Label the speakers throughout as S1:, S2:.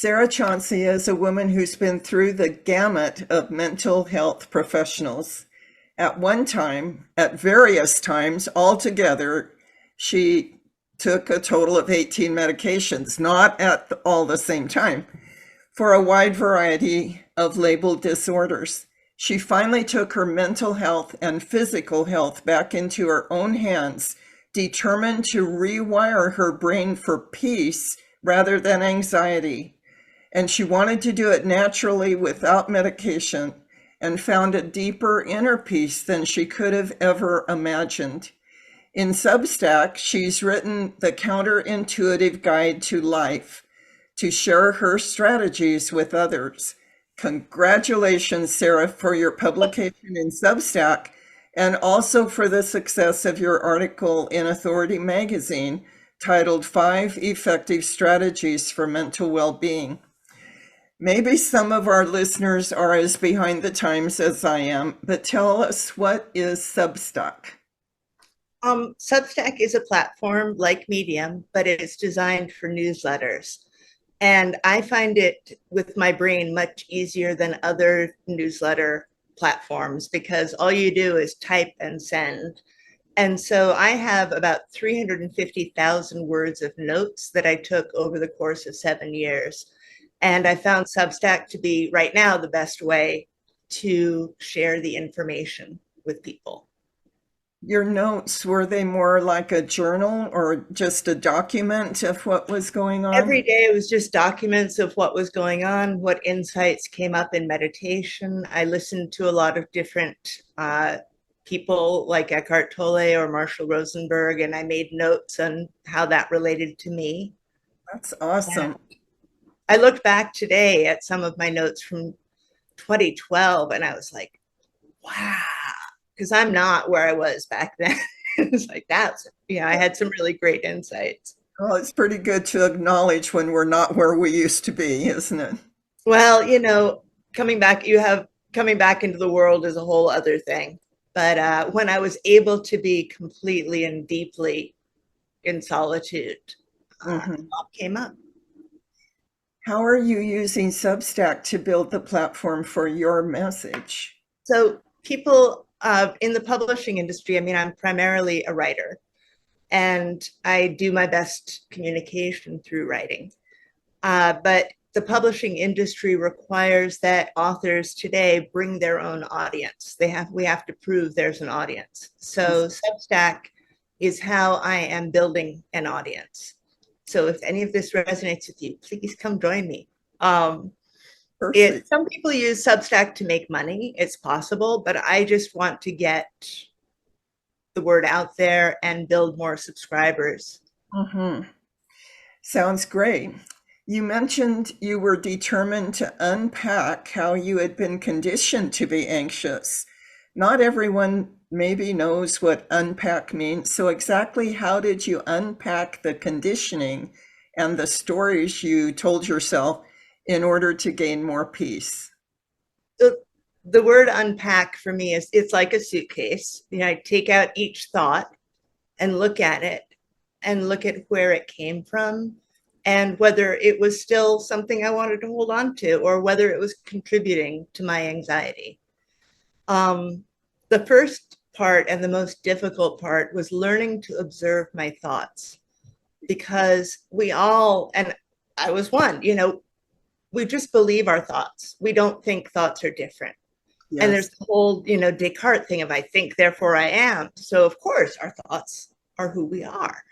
S1: Sarah Chauncey is a woman who's been through the gamut of mental health professionals. At one time, at various times, altogether, she took a total of 18 medications, not at all the same time, for a wide variety of labeled disorders. She finally took her mental health and physical health back into her own hands, determined to rewire her brain for peace rather than anxiety. And she wanted to do it naturally without medication and found a deeper inner peace than she could have ever imagined. In Substack, she's written The Counterintuitive Guide to Life to share her strategies with others. Congratulations, Sarah, for your publication in Substack and also for the success of your article in Authority magazine titled 5 Effective Strategies for Mental Well-Being. Maybe some of our listeners are as behind the times as I am, but tell us, what is Substack?
S2: Substack is a platform like Medium, but it's designed for newsletters. And I find it with my brain much easier than other newsletter platforms because all you do is type and send. And so I have about 350,000 words of notes that I took over the course of 7 years. And I found Substack to be right now the best way to share the information with people.
S1: Your notes, were they more like a journal or just a document of what was going
S2: Every
S1: on?
S2: day it was just documents of what was going on, what insights came up in meditation. I listened to a lot of different people like Eckhart Tolle or Marshall Rosenberg, and I made notes on how that related to me.
S1: That's
S2: And
S1: awesome.
S2: I looked back today at some of my notes from 2012 and I was like, wow, because I'm not where I was back then. It's like, I had some really great insights.
S1: Well, it's pretty good to acknowledge when we're not where we used to be, isn't it?
S2: Well, coming back into the world is a whole other thing. But when I was able to be completely and deeply in solitude, it
S1: Hmm.
S2: all came up.
S1: How are you using Substack to build the platform for your message?
S2: So people in the publishing industry, I mean, I'm primarily a writer and I do my best communication through writing. But the publishing industry requires that authors today bring their own audience. We have to prove there's an audience. So Substack is how I am building an audience. So if any of this resonates with you, please come join me. Um,
S1: Perfect.
S2: some people use Substack to make money. It's possible, but I just want to get the word out there and build more subscribers.
S1: Hmm. Sounds great. You mentioned you were determined to unpack how you had been conditioned to be anxious. Not everyone maybe knows what unpack means. So, exactly how did you unpack the conditioning and the stories you told yourself in order to gain more peace?
S2: The word unpack for me is it's like a suitcase. I take out each thought and look at it and look at where it came from and whether it was still something I wanted to hold on to or whether it was contributing to my anxiety. The first part and the most difficult part was learning to observe my thoughts because we all, and I was one, we just believe our thoughts. We don't think thoughts are different. And there's
S1: Yes.
S2: the whole, Descartes thing of I think, therefore I am. So of course our thoughts are who we are.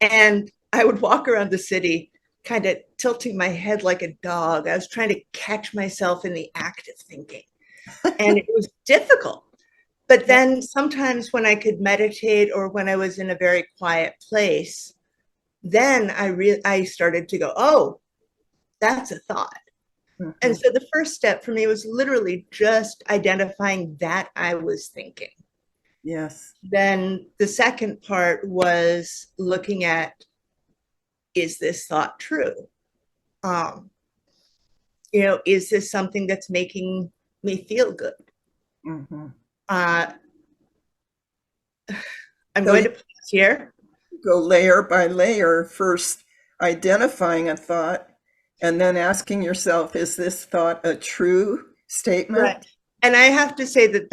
S2: And I would walk around the city kind of tilting my head like a dog. I was trying to catch myself in the act of thinking. And it was difficult. But
S1: Yeah.
S2: then sometimes when I could meditate or when I was in a very quiet place, then I started to go, oh, that's a thought. And
S1: Mhm.
S2: so the first step for me was literally just identifying that I was thinking.
S1: Yes.
S2: Then the second part was looking at, is this thought true? Um, is this something that's making me feel good?
S1: Mhm.
S2: Uh, I'm
S1: So
S2: going
S1: you
S2: to pause here.
S1: go layer by layer, first identifying a thought, And then asking yourself, is this thought a true statement?
S2: Right. And I have to say that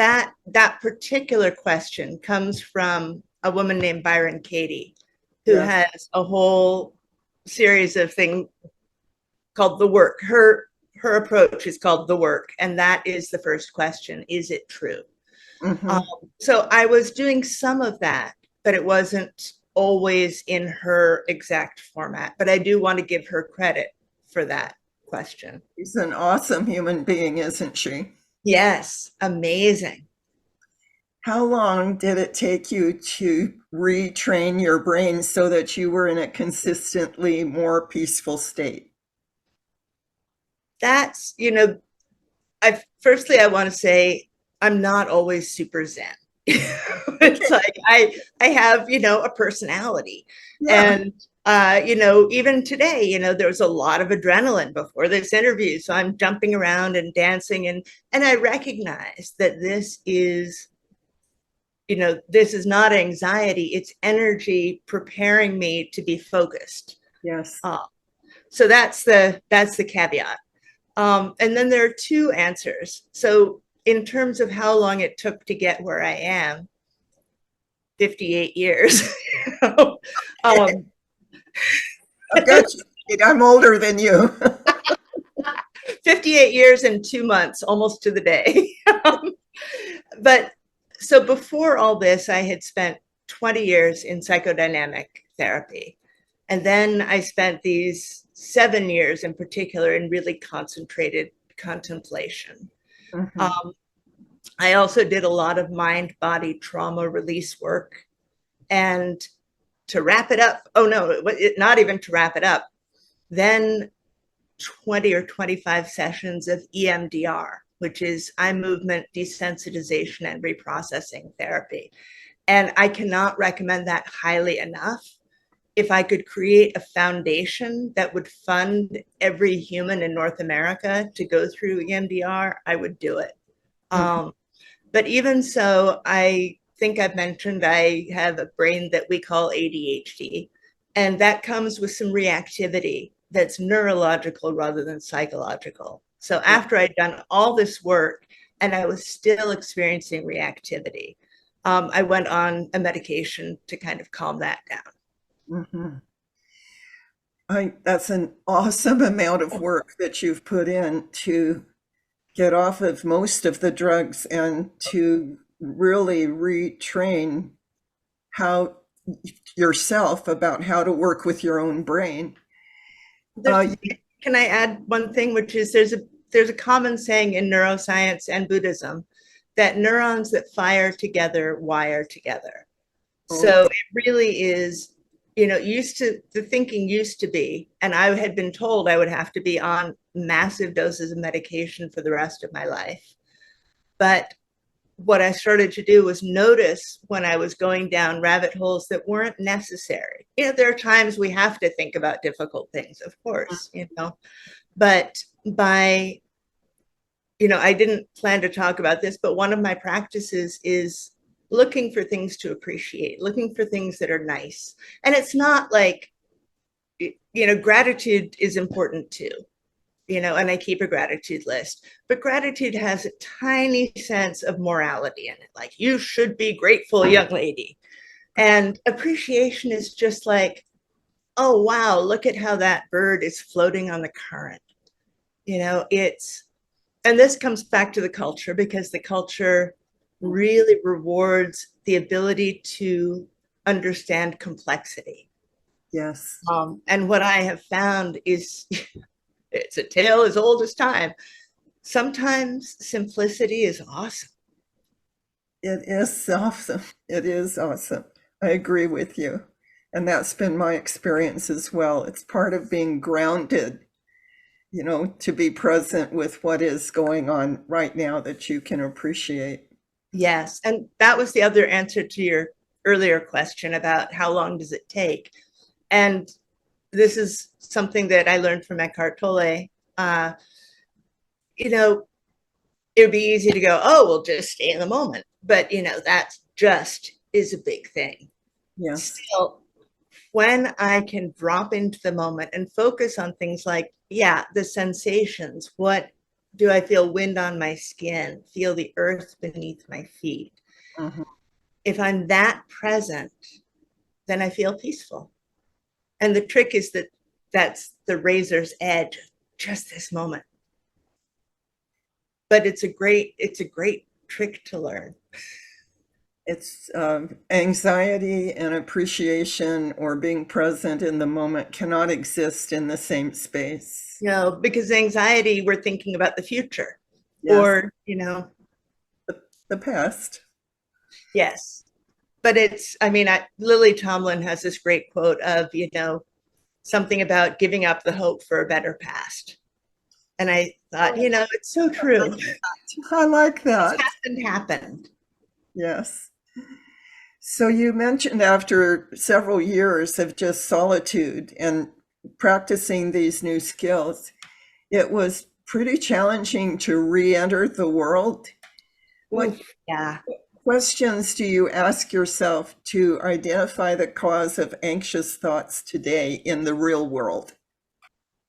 S2: that particular question comes from a woman named Byron Katie, who
S1: Yes.
S2: has a whole series of things called the work. Her approach is called the work, and that is the first question: is it true? Um,
S1: Hmm.
S2: so I was doing some of that, but it wasn't always in her exact format. But I do want to give her credit for that question.
S1: She's an awesome human being, isn't she?
S2: Yes, amazing.
S1: How long did it take you to retrain your brain so that you were in a consistently more peaceful state?
S2: That's, I want to say I'm not always super zen. It's
S1: Okay.
S2: like I have, a personality.
S1: Yeah.
S2: And even today, there was a lot of adrenaline before this interview. So I'm jumping around and dancing, and I recognize that this is not anxiety, it's energy preparing me to be focused.
S1: Yes.
S2: Uh, so that's the caveat. And then there are two answers. So in terms of how long it took to get where I am, 58 years. um,
S1: I've got you. I'm older than you.
S2: 58 years and 2 months, almost to the day. But so before all this, I had spent 20 years in psychodynamic therapy. And then I spent these 7 years in particular in really concentrated contemplation.
S1: Mhm.
S2: Um, I also did a lot of mind body trauma release work. And to wrap it up, oh no, not even to wrap it up, then 20 or 25 sessions of EMDR, which is eye movement desensitization and reprocessing therapy. And I cannot recommend that highly enough. If I could create a foundation that would fund every human in North America to go through EMDR, I would do it.
S1: Mhm.
S2: But even so, I think I've mentioned I have a brain that we call ADHD, and that comes with some reactivity that's neurological rather than psychological. So
S1: Yeah.
S2: after I'd done all this work and I was still experiencing reactivity, I went on a medication to kind of calm that down.
S1: Mhm. That's an awesome amount of work that you've put in to get off of most of the drugs and to really retrain how yourself about how to work with your own brain.
S2: There's,
S1: You
S2: can I add one thing, which is there's a common saying in neuroscience and Buddhism that neurons that fire together wire together. So
S1: okay.
S2: it really is, the thinking used to be, and I had been told I would have to be on massive doses of medication for the rest of my life. But what I started to do was notice when I was going down rabbit holes that weren't necessary. There are times we have to think about difficult things, of course, but I didn't plan to talk about this, but one of my practices is looking for things to appreciate, looking for things that are nice. And it's not like, gratitude is important too, and I keep a gratitude list. But gratitude has a tiny sense of morality in it. Like, you should be grateful, young lady. And appreciation is just like, oh, wow, look at how that bird is floating on the current. It's, and this comes back to the culture because the culture really rewards the ability to understand complexity.
S1: Yes,
S2: And what I have found is it's a tale as old as time. Sometimes simplicity is awesome.
S1: it is awesome. It is awesome. I agree with you. And that's been my experience as well. It's part of being grounded, to be present with what is going on right now that you can appreciate.
S2: Yes. And that was the other answer to your earlier question about how long does it take? And this is something that I learned from Eckhart Tolle. Uh, you know, it would be easy to go, oh, we'll just stay in the moment. But, that just is a big thing.
S1: Yes.
S2: Still, when I can drop into the moment and focus on things like, yeah, the sensations. What do I feel? Wind on my skin, feel the earth beneath my feet.
S1: Mhm.
S2: If I'm that present, then I feel peaceful. And the trick is that that's the razor's edge, just this moment. But it's a great trick to learn.
S1: It's anxiety and appreciation or being present in the moment cannot exist in the same space.
S2: Because anxiety, we're thinking about the future,
S1: Yes,
S2: or
S1: the past.
S2: yes. But Lily Tomlin has this great quote of, something about giving up the hope for a better past. And I thought, it's so true.
S1: I like
S2: What's
S1: that.
S2: happened.
S1: Yes. So you mentioned after several years of just solitude and practicing these new skills, it was pretty challenging to re-enter the world. What
S2: Oof, yeah.
S1: questions do you ask yourself to identify the cause of anxious thoughts today in the real world?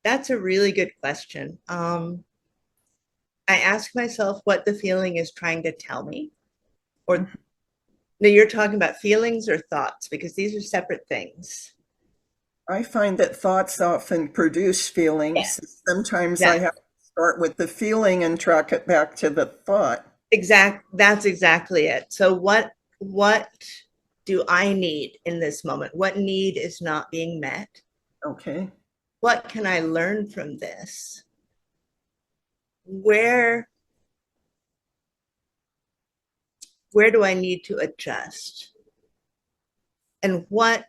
S2: That's a really good question. I ask myself what the feeling is trying to tell me. Or no, you're talking about feelings or thoughts, because these are separate things.
S1: I find that thoughts often produce feelings.
S2: Yes.
S1: Sometimes I
S2: Yeah.
S1: have to start with the feeling and track it back to the thought.
S2: That's exactly it. So what do I need in this moment? What need is not being met?
S1: Okay.
S2: What can I learn from this? Where where do I need to adjust? And what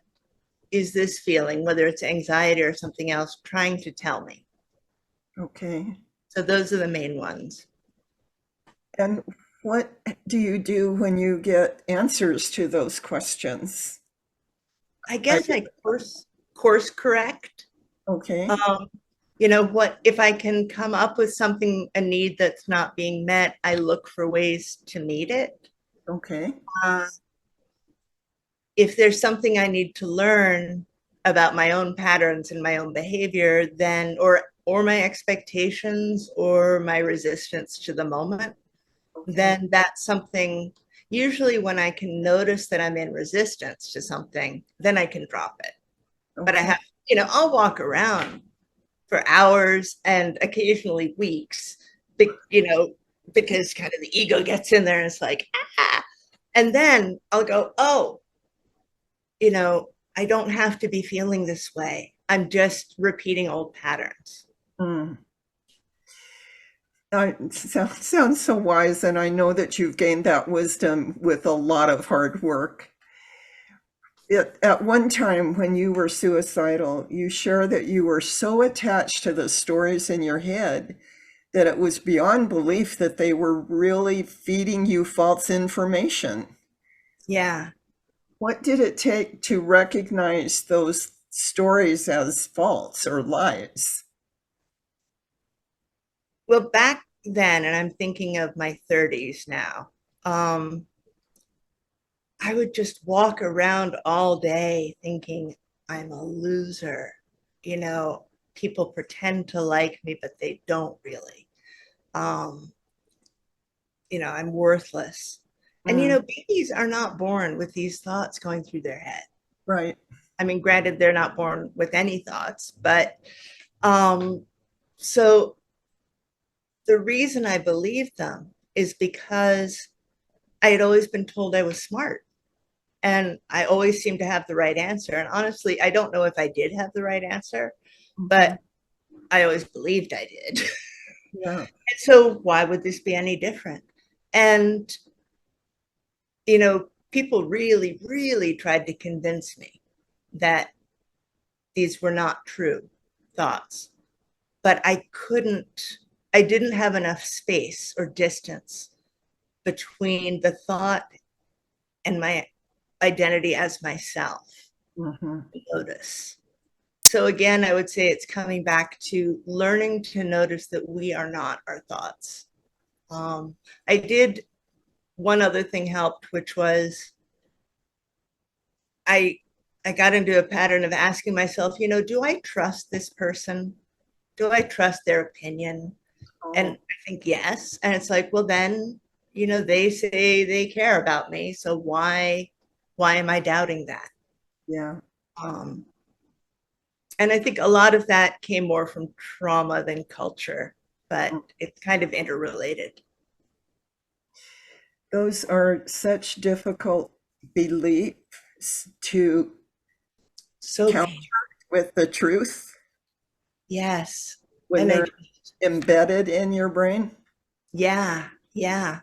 S2: is this feeling, whether it's anxiety or something else, trying to tell me?
S1: Okay.
S2: So those are the main ones.
S1: And what do you do when you get answers to those questions?
S2: I
S1: I,
S2: guess I course correct.
S1: okay.
S2: Um, what if I can come up with something, a need that's not being met, I look for ways to meet it.
S1: Okay.
S2: Uh, if there's something I need to learn about my own patterns and my own behavior, then or my expectations or my resistance to the moment,
S1: Okay.
S2: then that's something. Usually when I can notice that I'm in resistance to something, then I can drop it. But I
S1: Okay.
S2: have, I'll walk around for hours and occasionally weeks, because kind of the ego gets in there and it's like, ah. And then I'll go, oh, I don't have to be feeling this way. I'm just repeating old patterns.
S1: Mm. Sounds so wise, and I know that you've gained that wisdom with a lot of hard work. At one time, when you were suicidal, you share that you were so attached to the stories in your head that it was beyond belief that they were really feeding you false information.
S2: Yeah.
S1: What did it take to recognize those stories as false or lies?
S2: Well, back then, and I'm thinking of my 30s now, I would just walk around all day thinking I'm a loser. You know, People pretend to like me, but they don't really. Um, I'm worthless. And,
S1: Mm,
S2: babies are not born with these thoughts going through their head.
S1: right.
S2: I mean, granted, they're not born with any thoughts, but um, so the reason I believed them is because I had always been told I was smart and I always seemed to have the right answer. And honestly, I don't know if I did have the right answer,
S1: Mhm.
S2: but I always believed I did.
S1: Yeah.
S2: And so why would this be any different? And, people really, really tried to convince me that these were not true thoughts, but I didn't have enough space or distance between the thought and my identity as myself
S1: Mhm.
S2: to notice. So again, I would say it's coming back to learning to notice that we are not our thoughts. I did one other thing helped, which was I I got into a pattern of asking myself, do I trust this person? Do I trust their opinion? And
S1: Oh,
S2: I think yes. And it's like, well, then, they say they care about me. So why am I doubting that?
S1: yeah.
S2: Um, and I think a lot of that came more from trauma than culture, but
S1: Mm.
S2: it's kind of interrelated.
S1: Those are such difficult beliefs to
S2: So
S1: counter
S2: pain.
S1: with the truth
S2: Yes.
S1: when
S2: And
S1: they're embedded in your brain.
S2: yeah, yeah.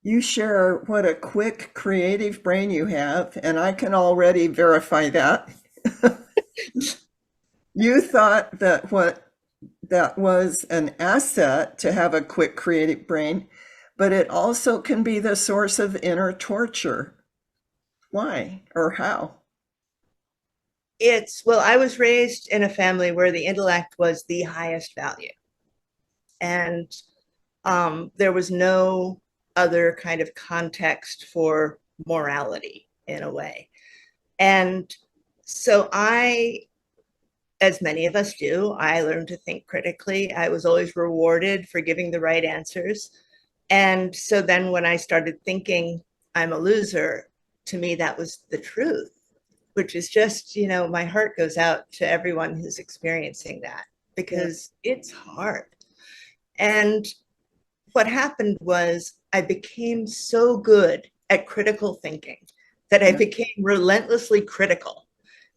S1: You share what a quick, creative brain you have, and I can already verify that. You thought that that was an asset to have a quick, creative brain, but it also can be the source of inner torture. Why or how?
S2: Well, I was raised in a family where the intellect was the highest value. And there was no other kind of context for morality in a way. And so as many of us do, I learned to think critically. I was always rewarded for giving the right answers. And so then when I started thinking I'm a loser, to me, that was the truth, which is just, my heart goes out to everyone who's experiencing that
S1: Yeah,
S2: because it's hard. And what happened was I became so good at critical thinking that I
S1: yeah.
S2: became relentlessly critical.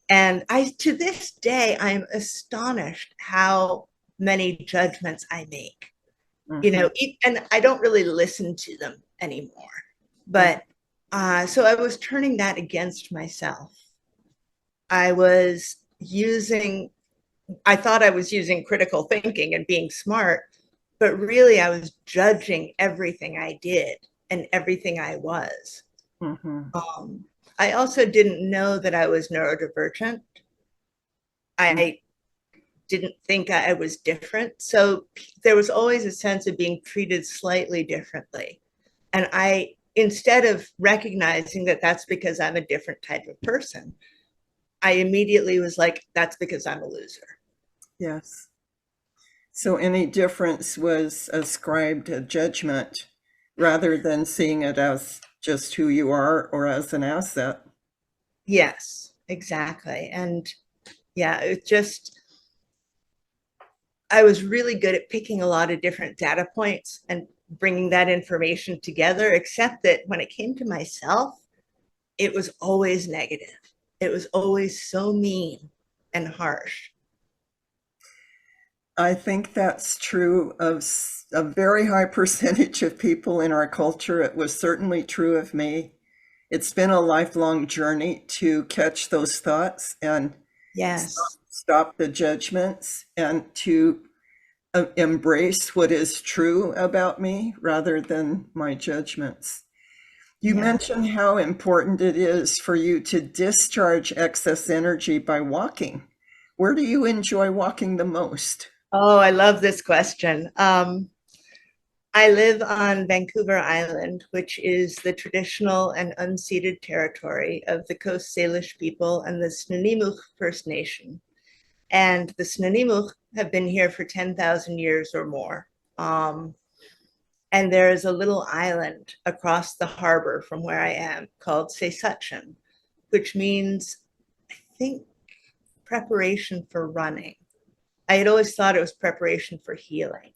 S2: And to this day, I'm astonished how many judgments I make,
S1: Hmm.
S2: and I don't really listen to them anymore.
S1: Yeah,
S2: But so I was turning that against myself. I was using, I thought I was using critical thinking and being smart, but really I was judging everything I did and everything I was.
S1: hmm.
S2: Um, I also didn't know that I was neurodivergent. I didn't think I was different. So there was always a sense of being treated slightly differently. And instead of recognizing that that's because I'm a different type of person, I immediately was like, that's because I'm a loser.
S1: Yes. So any difference was ascribed a judgment rather than seeing it as just who you are or as an asset.
S2: Yes, exactly. And yeah, it just, I was really good at picking a lot of different data points and bringing that information together, except that when it came to myself, it was always negative. It was always so mean and harsh.
S1: I think that's true of a very high percentage of people in our culture. It was certainly true of me. It's been a lifelong journey to catch those thoughts and
S2: Yes.
S1: stop the judgments and to embrace what is true about me rather than my judgments. You
S2: Yeah.
S1: mentioned how important it is for you to discharge excess energy by walking. Where do you enjoy walking the most?
S2: Oh, I love this question. I live on Vancouver Island, which is the traditional and unceded territory of the Coast Salish people and the Snuneymuxw First Nation. And the Snuneymuxw have been here for 10,000 years or more. And there is a little island across the harbor from where I am called Sesutcheon, which means, I think, preparation for running. I had always thought it was preparation for healing.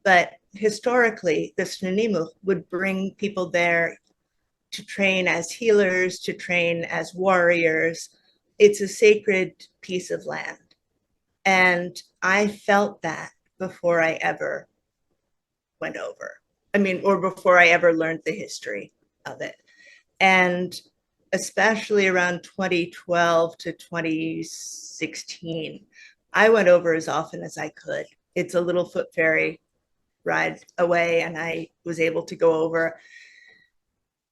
S2: But historically, the Snuneymuxw would bring people there to train as healers, to train as warriors. It's a sacred piece of land. And I felt that before I ever went over. I mean, or before I ever learned the history of it. And especially around 2012 to 2016, I went over as often as I could. It's a little foot ferry ride away, and I was able to go over.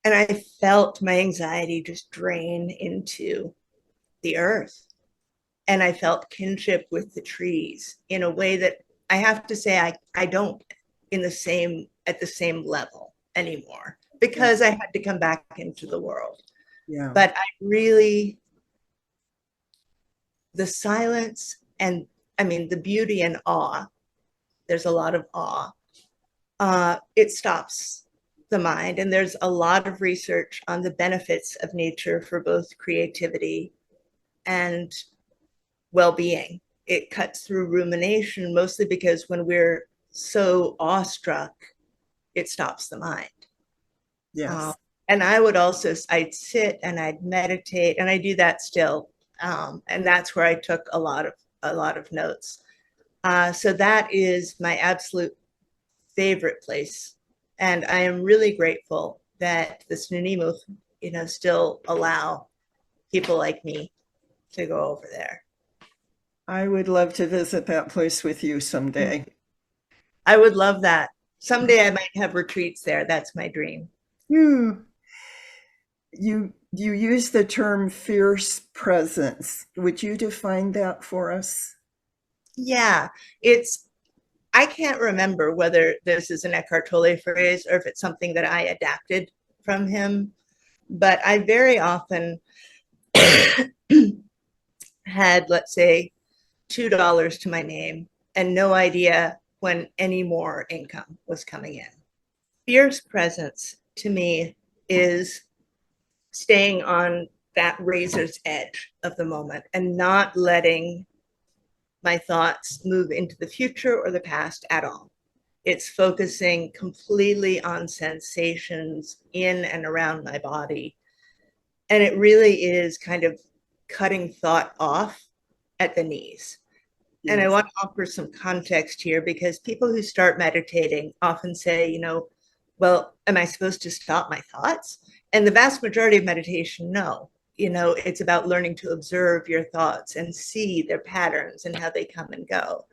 S2: And I felt my anxiety just drain into the earth. And I felt kinship with the trees in a way that I have to say I don't in the same at the same level anymore
S1: Yeah,
S2: because I had to come back into the world.
S1: yeah.
S2: But I really the silence and, I mean, the beauty and awe, there's a lot of awe, it stops the mind. And there's a lot of research on the benefits of nature for both creativity and well-being. It cuts through rumination, mostly because when we're so awestruck, it stops the mind.
S1: Yes.
S2: And I would also, I'd sit and I'd meditate, and I do that still. And that's where I took a lot of notes. So that is my absolute favorite place. And I am really grateful that the Snuneymuxw, still allow people like me to go over there.
S1: I would love to visit that place with you someday.
S2: I would love that. Someday I might have retreats there. That's my dream.
S1: You you use the term fierce presence. Would you define that for us?
S2: Yeah, I can't remember whether this is an Eckhart Tolle phrase or if it's something that I adapted from him, but I very often had, let's say, $2 to my name and no idea when any more income was coming in. Fierce presence to me is staying on that razor's edge of the moment and not letting my thoughts move into the future or the past at all. It's focusing completely on sensations in and around my body. And it really is kind of cutting thought off at the knees. And I
S1: Yes.
S2: want to offer some context here because people who start meditating often say, well, am I supposed to stop my thoughts? And the vast majority of meditation, no. It's about learning to observe your thoughts and see their patterns and how they come and go.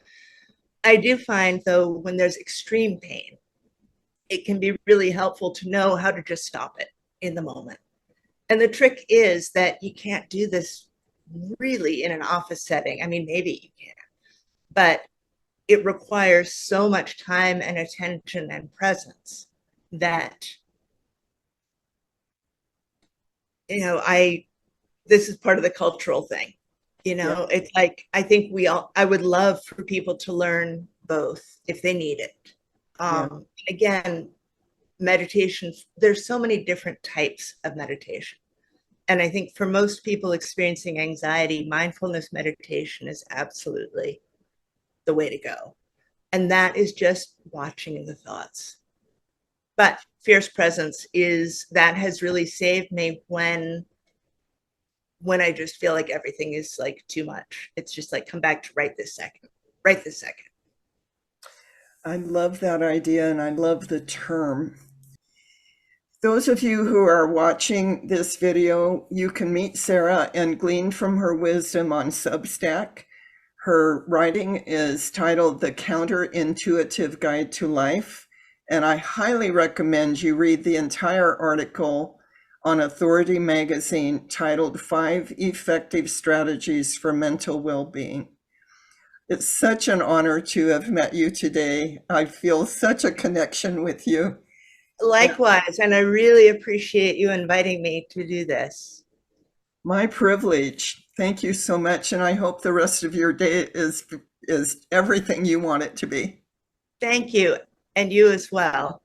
S2: I do find, though, when there's extreme pain, it can be really helpful to know how to just stop it in the moment. And the trick is that you can't do this really in an office setting. I mean, maybe you can, but it requires so much time and attention and presence that, this is part of the cultural thing.
S1: Yeah.
S2: It's like, I would love for people to learn both if they need it.
S1: Yeah.
S2: Again, meditation, there's so many different types of meditation. And I think for most people experiencing anxiety, mindfulness meditation is absolutely the way to go. And that is just watching the thoughts. But fierce presence that has really saved me when I just feel like everything is like too much. It's just like, come back to right this second.
S1: I love that idea and I love the term. Those of you who are watching this video, you can meet Sarah and glean from her wisdom on Substack. Her writing is titled The Counterintuitive Guide to Life, and I highly recommend you read the entire article on Authority Magazine titled 5 Effective Strategies for Mental Well-Being. It's such an honor to have met you today. I feel such a connection with you.
S2: Likewise, and I really appreciate you inviting me to do this.
S1: My privilege. Thank you so much, and I hope the rest of your day is everything you want it to be.
S2: Thank you, and you as well.